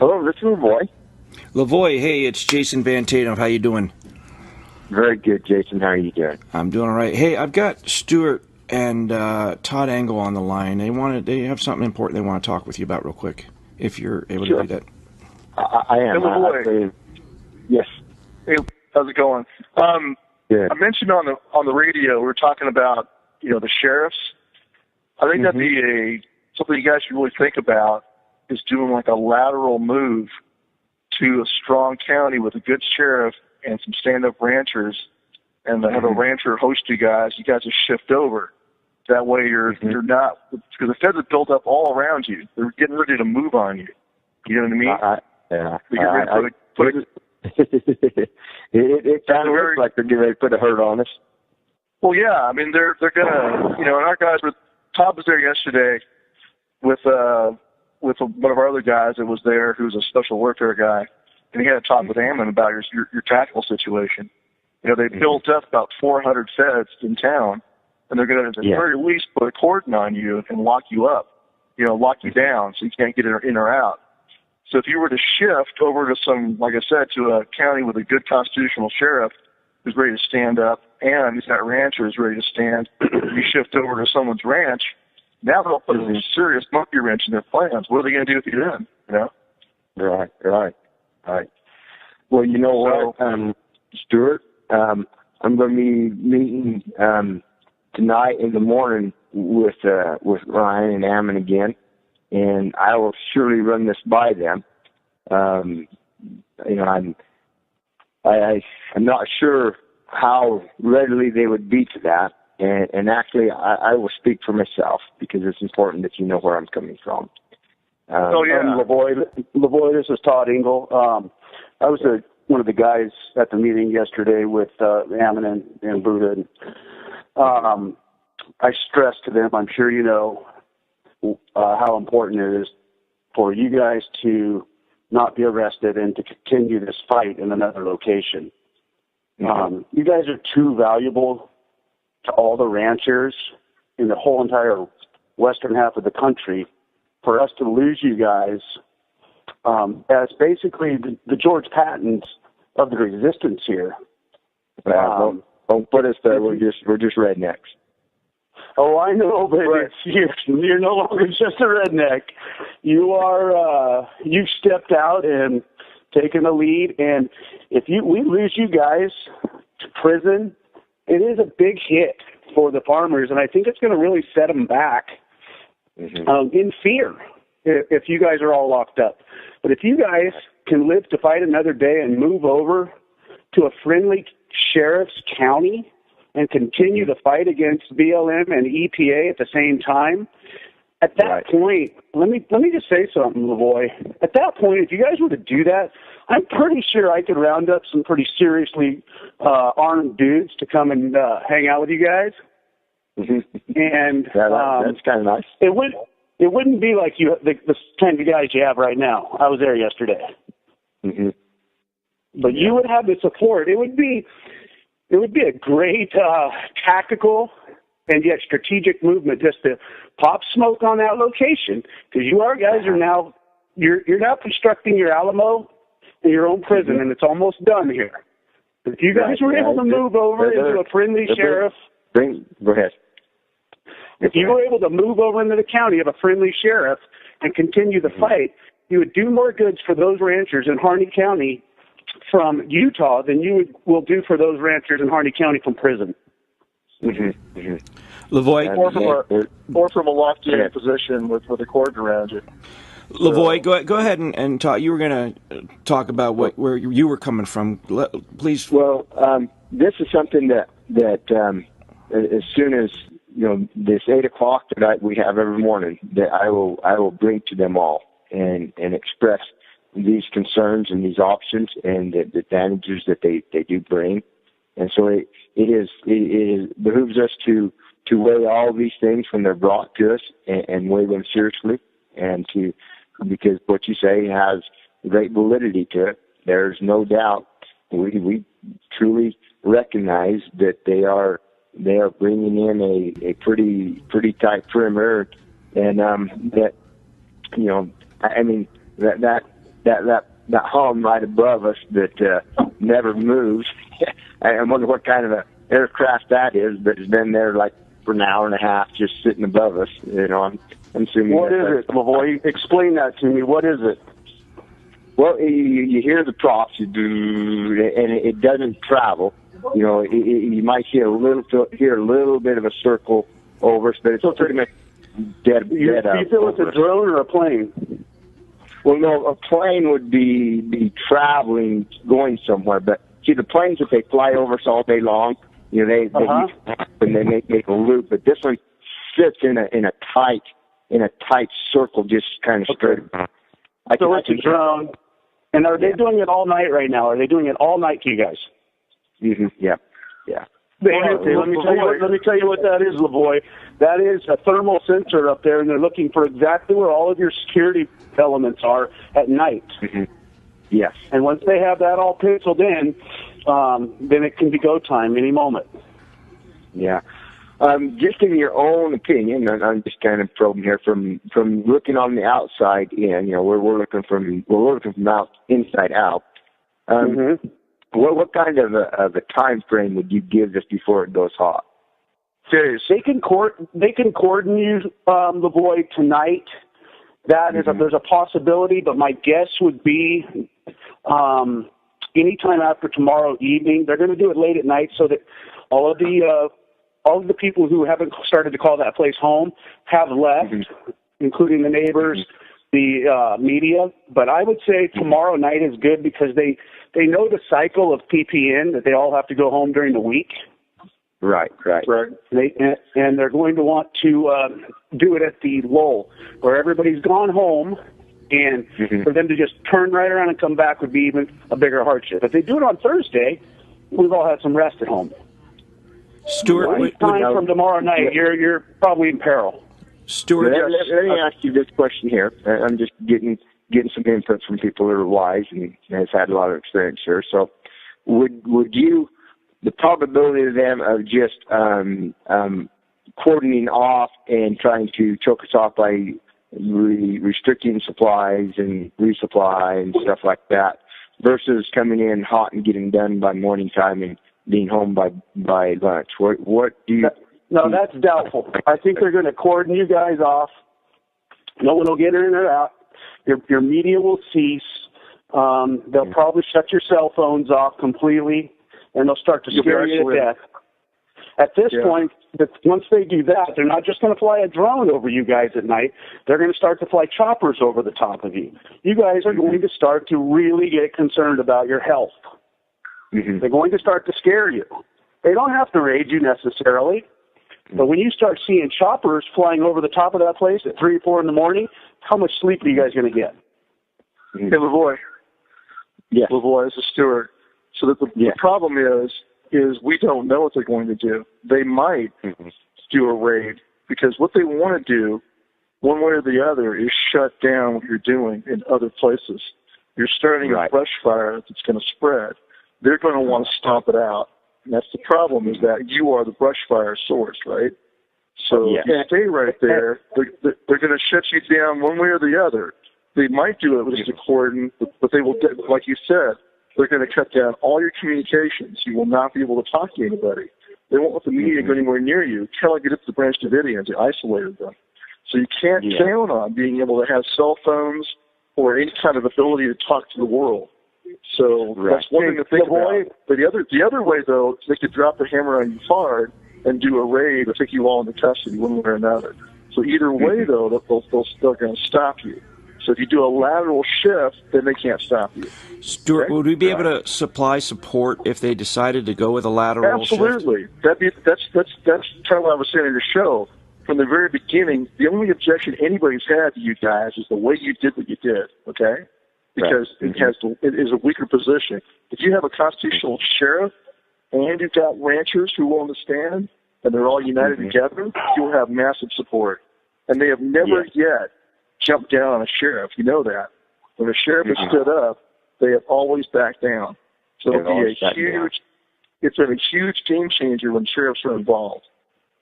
Hello, this is Lavoy. Lavoy, hey, it's Jason Van Tatum. How you doing? Very good, Jason. How are you doing? I'm doing all right. Hey, I've got Stuart and Todd Engel on the line. They have something important they want to talk with you about real quick, if you're able to do that. I am. Hey, Lavoy. Yes. Hey, how's it going? Good. I mentioned on the radio we were talking about the sheriffs. I think that'd be something you guys should really think about is doing like a lateral move to a strong county with a good sheriff and some stand-up ranchers, and have a rancher host you guys. You guys just shift over. That way you're not, because the feds are built up all around you. They're getting ready to move on you. You know what I mean? It kind of looks like they're getting ready to put a hurt on us. Well, yeah. I mean, they're gonna, and our guys were. Todd was there yesterday with one of our other guys that was there, who's a special warfare guy, and he had a talk with Ammon about your tactical situation. They built up about 400 feds in town, and they're going to, at the very least, put a cordon on you and lock you up, lock you down so you can't get in or out. So if you were to shift over to some, like I said, to a county with a good constitutional sheriff who's ready to stand up, and he's got ranchers ready to stand, you shift over to someone's ranch, now they'll put a serious monkey wrench in their plans. What are they going to do with you then? Right. Well, you know what, Stuart? I'm going to be meeting tonight in the morning with Ryan and Ammon again, and I will surely run this by them. I'm not sure how readily they would be to that. And actually, I will speak for myself because it's important that you know where I'm coming from. Lavoy, this is Todd Engel. I was one of the guys at the meeting yesterday with Ammon and Buddha. I stressed to them, I'm sure you know, how important it is for you guys to not be arrested and to continue this fight in another location. You guys are too valuable to all the ranchers in the whole entire western half of the country for us to lose you guys as basically the George Pattons of the resistance here. Don't put us there. We're just rednecks. Oh, I know, but you're no longer just a redneck. You are. You've stepped out and taken the lead, and if we lose you guys to prison, it is a big hit for the farmers, and I think it's going to really set them back in fear if you guys are all locked up. But if you guys can live to fight another day and move over to a friendly sheriff's county and continue the fight against BLM and EPA at the same time, at that point, let me just say something, Lavoy. At that point, if you guys were to do that, I'm pretty sure I could round up some pretty seriously armed dudes to come and hang out with you guys. And that's kind of nice. It wouldn't be like the kind of guys you have right now. I was there yesterday. But you would have the support. It would be a great tactical and yet strategic movement just to pop smoke on that location, because you're now constructing your Alamo in your own prison, and it's almost done here. If you guys were able to move over into a friendly sheriff, go ahead. If you were able to move over into the county of a friendly sheriff and continue the fight, you would do more goods for those ranchers in Harney County from Utah than you will do for those ranchers in Harney County from prison. Lavoy, or from a lofty position with a cordon around you. Lavoy, go ahead and talk. You were going to talk about where you were coming from. Please. Well, this is something that as soon as this 8 o'clock that we have every morning, that I will bring to them all and express these concerns and these options and the advantages that they do bring. And so it behooves us to weigh all these things when they're brought to us and weigh them seriously, and because what you say has great validity to it. There's no doubt. We truly recognize that they are bringing in a pretty tight perimeter, and that that hum right above us that never moves. I wonder what kind of a aircraft that is, but it's been there like for an hour and a half, just sitting above us. I'm assuming. What is it, Lavoy? Explain that to me. What is it? Well, you hear the props, and it doesn't travel. You might hear a little bit of a circle over us, but it's pretty much dead. Do you feel it's a drone or a plane? Well, no, a plane would be traveling, going somewhere. But see, the planes, if they fly over us all day long, they make a loop. But this one sits in a tight circle, just kind of straight. So it's a drone. And are they doing it all night right now? Are they doing it all night to you guys? Mm-hmm. Yeah. Let me tell you what that is, Lavoy. That is a thermal sensor up there, and they're looking for exactly where all of your security elements are at night. Mm-hmm. Yes. And once they have that all penciled in, then it can be go time any moment. Yeah. Just in your own opinion, and I'm just kind of probing here from looking on the outside in. We're looking from inside out. What kind of a time frame would you give just before it goes hot? Serious. They can cordon you, Lavoy, tonight. That is there's a possibility, but my guess would be anytime after tomorrow evening. They're going to do it late at night so that all of the people who haven't started to call that place home have left, including the neighbors, the media. But I would say tomorrow night is good because they know the cycle of PPN, that they all have to go home during the week. Right. And they're going to want to do it at the lull, where everybody's gone home, and for them to just turn right around and come back would be even a bigger hardship. If they do it on Thursday, we've all had some rest at home. Stuart, from tomorrow night, you're probably in peril. Stuart, let me ask you this question here. I'm just getting some input from people that are wise and has had a lot of experience here. So, would you, the probability of them of just cordoning off and trying to choke us off by restricting supplies and resupply and stuff like that, versus coming in hot and getting done by morning time and being home by lunch? What do you? No, that's doubtful. I think they're going to cordon you guys off. No one will get in or out. Your media will cease. They'll probably shut your cell phones off completely, and they'll start to scare you to death. At this point, once they do that, they're not just going to fly a drone over you guys at night. They're going to start to fly choppers over the top of you. You guys are going to start to really get concerned about your health. They're going to start to scare you. They don't have to raid you necessarily, but when you start seeing choppers flying over the top of that place at 3 or 4 in the morning, how much sleep are you guys going to get? Hey, Lavoy. Yes. Lavoy, this is Stuart. So that the problem is we don't know what they're going to do. They might do a raid, because what they want to do, one way or the other, is shut down what you're doing in other places. You're starting a brush fire that's going to spread. They're going to want to stomp it out. And that's the problem, is that you are the brush fire source, right? So if you stay right there, they're going to shut you down one way or the other. They might do it with just a cordon, but they will, like you said, they're going to cut down all your communications. You will not be able to talk to anybody. They won't let the media go anywhere near you. Kind of like it did to the Branch Davidians. They isolated them. So you can't count on being able to have cell phones or any kind of ability to talk to the world. So that's one thing to think about. But the other way, though, is they could drop the hammer on you hard and do a raid or take you all into custody one way or another. So either way, though, they're going to stop you. So if you do a lateral shift, then they can't stop you. Stuart, would we be able to supply support if they decided to go with a lateral shift? Absolutely. That's kind of what I was saying in your show. From the very beginning, the only objection anybody's had to you guys is the way you did what you did, okay? Because it is a weaker position. If you have a constitutional sheriff and you've got ranchers who will understand and they're all united together, you'll have massive support. And they have never yet jumped down on a sheriff. You know that. When a sheriff has stood up, they have always backed down. So it'll be it's a huge game changer when sheriffs are involved.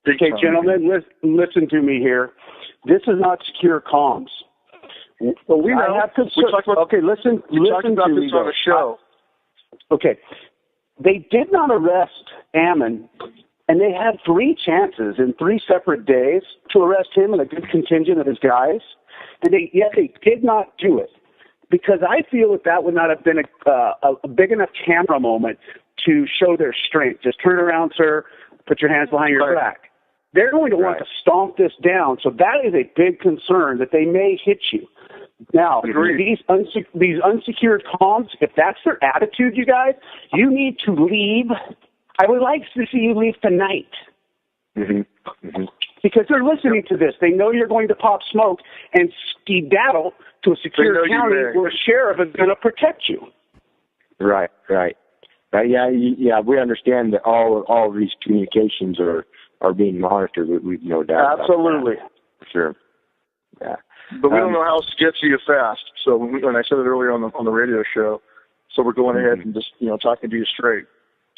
Okay, gentlemen, listen to me here. This is not secure comms. Well, we know. I have concern. Listen about to me, this on the show. Okay. They did not arrest Ammon, and they had 3 chances in 3 separate days to arrest him and a good contingent of his guys, and yet they did not do it. Because I feel that would not have been a big enough camera moment to show their strength. Just turn around, sir, put your hands behind your back. They're going to want to stomp this down, so that is a big concern that they may hit you. Now, these unsecured comms, if that's their attitude, you guys, you need to leave. I would like to see you leave tonight. Because they're listening to this. They know you're going to pop smoke and skedaddle to a secure county where a sheriff is going to protect you. Right. Yeah, we understand that all of these communications are being monitored. We've no doubt. Absolutely. About that. Sure. Yeah. But we don't know how else to get to you fast. So when I said it earlier on the radio show, so we're going ahead and just talking to you straight.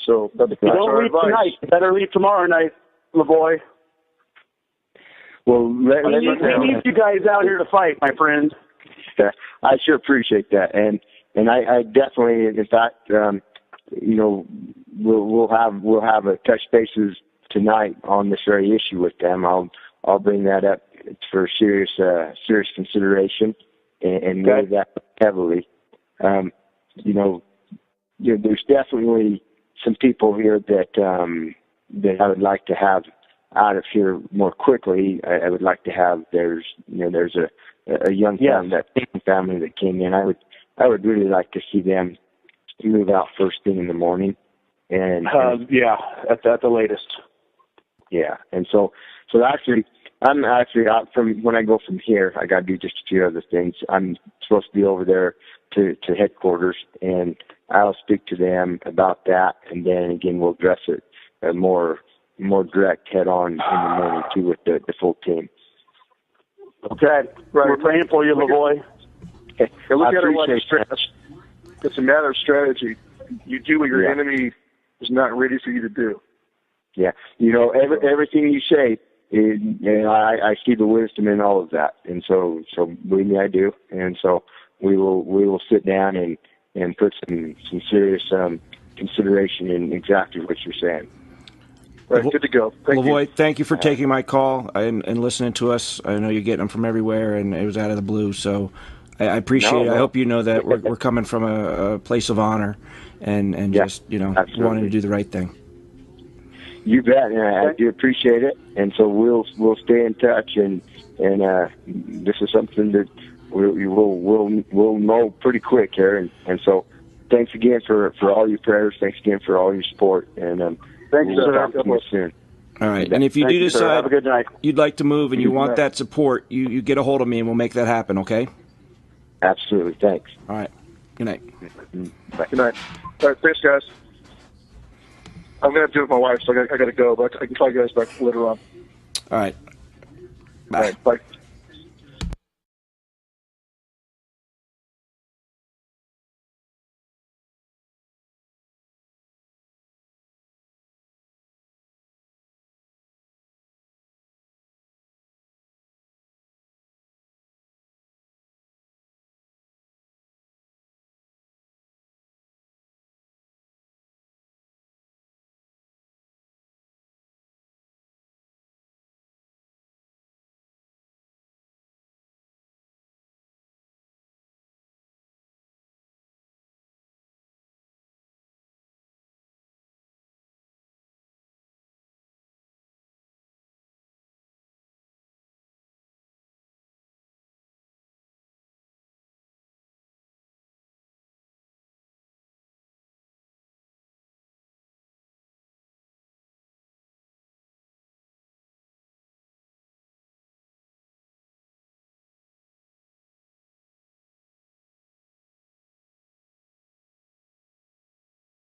So that's don't leave tonight. You better leave tomorrow night, Lavoy. Well, we need you guys out here to fight, my friend. I sure appreciate that, and I definitely, in fact, we'll have a touch bases tonight on this very issue with them. I'll bring that up for serious consideration and weigh that heavily. There's definitely some people here that I would like to have out of here more quickly. I would like to have. There's a young family that came in. I would really like to see them move out first thing in the morning. And at the latest. Yeah, and so I'm actually out from when I go from here. I got to do just a few other things. I'm supposed to be over there to headquarters, and I'll speak to them about that, and then again we'll address it more direct head on in the morning too with the full team. Okay, right. We're praying for you, Lavoy. Look at it like it's a matter of strategy. You do what your enemy is not ready for you to do. Yeah, everything you say, I see the wisdom in all of that, and so believe me, I do. And so we will sit down and put some serious consideration in exactly what you're saying. Right, good to go. Lavoy, thank you for taking my call and listening to us. I know you're getting them from everywhere, and it was out of the blue, so I appreciate it. I hope you know that we're coming from a place of honor and just wanting to do the right thing. You bet, and I do appreciate it. And so we'll stay in touch, and this is something that we'll know pretty quick here. And so thanks again for all your prayers. Thanks again for all your support. And thanks, we'll talk to you soon. All right. And if you do decide have a good night. You'd like to move and you want that support, you get a hold of me and we'll make that happen, okay? Absolutely. Thanks. All right. Good night. Bye. Good night. All right, thanks, guys. I'm going to have to do it with my wife, so I got to go, but I can call you guys back later on. All right. Bye. All right, bye.